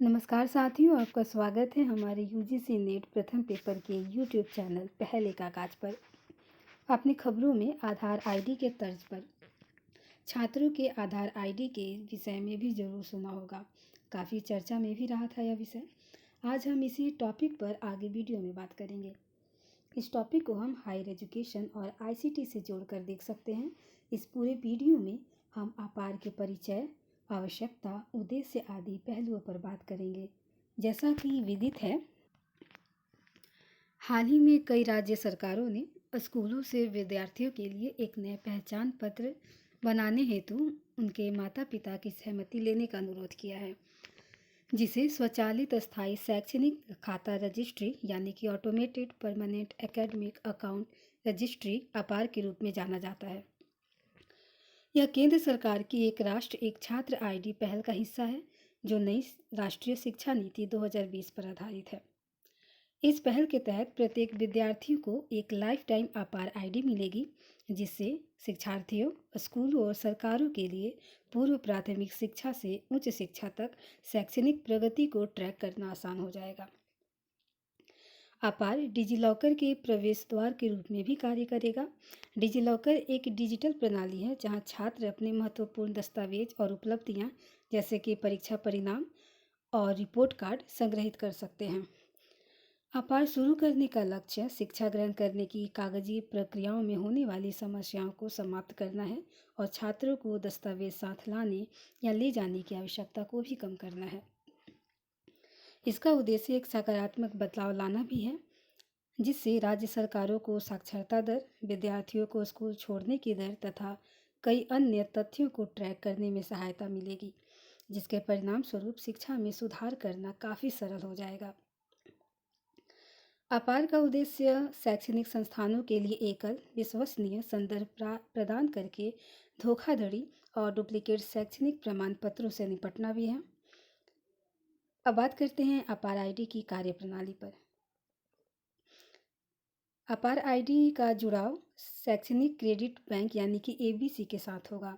नमस्कार साथियों, आपका स्वागत है हमारे यूजीसी नेट प्रथम पेपर के यूट्यूब चैनल पहले का काज पर। आपने खबरों में आधार आईडी के तर्ज पर छात्रों के आधार आईडी के विषय में भी ज़रूर सुना होगा। काफ़ी चर्चा में भी रहा था यह विषय। आज हम इसी टॉपिक पर आगे वीडियो में बात करेंगे। इस टॉपिक को हम हायर एजुकेशन और आईसीटी से जोड़कर देख सकते हैं। इस पूरे वीडियो में हम अपार के परिचय, आवश्यकता, उद्देश्य आदि पहलुओं पर बात करेंगे। जैसा कि विदित है, हाल ही में कई राज्य सरकारों ने स्कूलों से विद्यार्थियों के लिए एक नया पहचान पत्र बनाने हेतु उनके माता पिता की सहमति लेने का अनुरोध किया है, जिसे स्वचालित स्थायी शैक्षणिक खाता रजिस्ट्री यानी कि automated permanent academic account registry अपार के रूप में जाना जाता है। यह केंद्र सरकार की एक राष्ट्र एक छात्र आईडी पहल का हिस्सा है, जो नई राष्ट्रीय शिक्षा नीति 2020 पर आधारित है। इस पहल के तहत प्रत्येक विद्यार्थी को एक लाइफ टाइम अपार आईडी मिलेगी, जिससे शिक्षार्थियों, स्कूलों और सरकारों के लिए पूर्व प्राथमिक शिक्षा से उच्च शिक्षा तक शैक्षणिक प्रगति को ट्रैक करना आसान हो जाएगा। अपार डिजिलॉकर के प्रवेश द्वार के रूप में भी कार्य करेगा। डिजिलॉकर एक डिजिटल प्रणाली है जहां छात्र अपने महत्वपूर्ण दस्तावेज और उपलब्धियां जैसे कि परीक्षा परिणाम और रिपोर्ट कार्ड संग्रहित कर सकते हैं। अपार शुरू करने का लक्ष्य शिक्षा ग्रहण करने की कागजी प्रक्रियाओं में होने वाली समस्याओं को समाप्त करना है और छात्रों को दस्तावेज साथ लाने या ले जाने की आवश्यकता को भी कम करना है। इसका उद्देश्य एक सकारात्मक बदलाव लाना भी है, जिससे राज्य सरकारों को साक्षरता दर, विद्यार्थियों को स्कूल छोड़ने की दर तथा कई अन्य तथ्यों को ट्रैक करने में सहायता मिलेगी, जिसके परिणाम स्वरूप शिक्षा में सुधार करना काफ़ी सरल हो जाएगा। अपार का उद्देश्य शैक्षणिक संस्थानों के लिए एकल, विश्वसनीय संदर्भ प्रदान करके धोखाधड़ी और डुप्लीकेट शैक्षणिक प्रमाण पत्रों से निपटना भी है। अब बात करते हैं अपार आईडी की कार्यप्रणाली पर। अपार आईडी का जुड़ाव शैक्षणिक क्रेडिट बैंक यानी कि एबीसी के साथ होगा।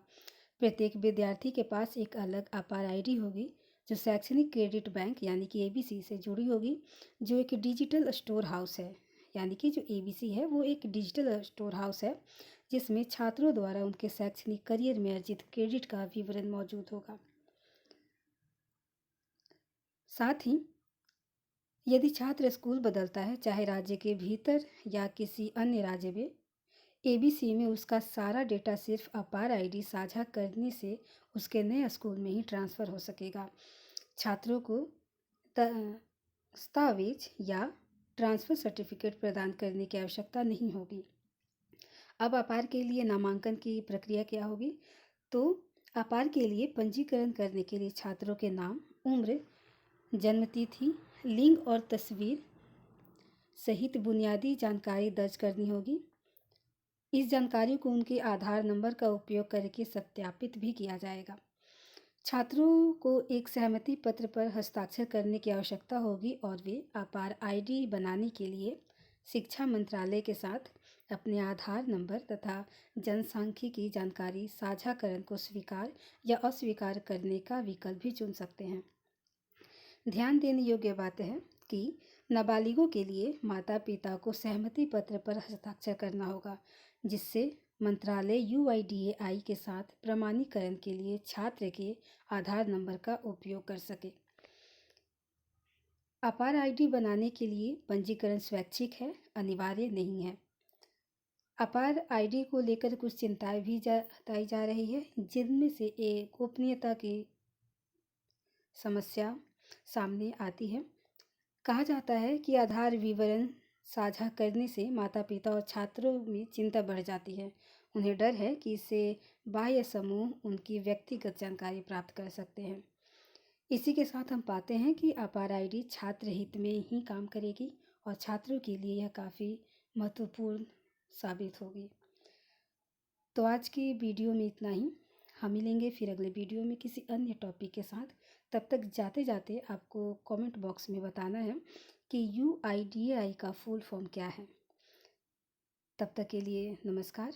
प्रत्येक विद्यार्थी के पास एक अलग अपार आईडी होगी, जो शैक्षणिक क्रेडिट बैंक यानी कि एबीसी से जुड़ी होगी, जो एक डिजिटल स्टोर हाउस है। यानी कि जो एबीसी है वो एक डिजिटल स्टोर हाउस है, जिसमें छात्रों द्वारा उनके शैक्षणिक करियर में अर्जित क्रेडिट का विवरण मौजूद होगा। साथ ही यदि छात्र स्कूल बदलता है, चाहे राज्य के भीतर या किसी अन्य राज्य में, एबीसी में उसका सारा डेटा सिर्फ अपार आईडी साझा करने से उसके नए स्कूल में ही ट्रांसफ़र हो सकेगा। छात्रों को दस्तावेज या ट्रांसफ़र सर्टिफिकेट प्रदान करने की आवश्यकता नहीं होगी। अब अपार के लिए नामांकन की प्रक्रिया क्या होगी? तो अपार के लिए पंजीकरण करने के लिए छात्रों के नाम, उम्र, जन्मतिथि, लिंग और तस्वीर सहित बुनियादी जानकारी दर्ज करनी होगी। इस जानकारी को उनके आधार नंबर का उपयोग करके सत्यापित भी किया जाएगा। छात्रों को एक सहमति पत्र पर हस्ताक्षर करने की आवश्यकता होगी और वे अपार आईडी बनाने के लिए शिक्षा मंत्रालय के साथ अपने आधार नंबर तथा जनसांख्यिकी जानकारी साझाकरण को स्वीकार या अस्वीकार करने का विकल्प भी चुन सकते हैं। ध्यान देने योग्य बात है कि नाबालिगों के लिए माता पिता को सहमति पत्र पर हस्ताक्षर करना होगा, जिससे मंत्रालय यूआईडीएआई के साथ प्रमाणीकरण के लिए छात्र के आधार नंबर का उपयोग कर सके। अपार आईडी बनाने के लिए पंजीकरण स्वैच्छिक है, अनिवार्य नहीं है। अपार आईडी को लेकर कुछ चिंताएं भी जताई जा रही है, जिनमें से एक गोपनीयता की समस्या सामने आती है। कहा जाता है कि आधार विवरण साझा करने से माता पिता और छात्रों में चिंता बढ़ जाती है। उन्हें डर है कि इससे बाह्य समूह उनकी व्यक्तिगत जानकारी प्राप्त कर सकते हैं। इसी के साथ हम पाते हैं कि अपार आईडी छात्र हित में ही काम करेगी और छात्रों के लिए यह काफ़ी महत्वपूर्ण साबित होगी। तो आज की वीडियो में इतना ही। हम मिलेंगे फिर अगले वीडियो में किसी अन्य टॉपिक के साथ। तब तक जाते जाते आपको कमेंट बॉक्स में बताना है कि यूआईडीएआई का फुल फॉर्म क्या है। तब तक के लिए नमस्कार।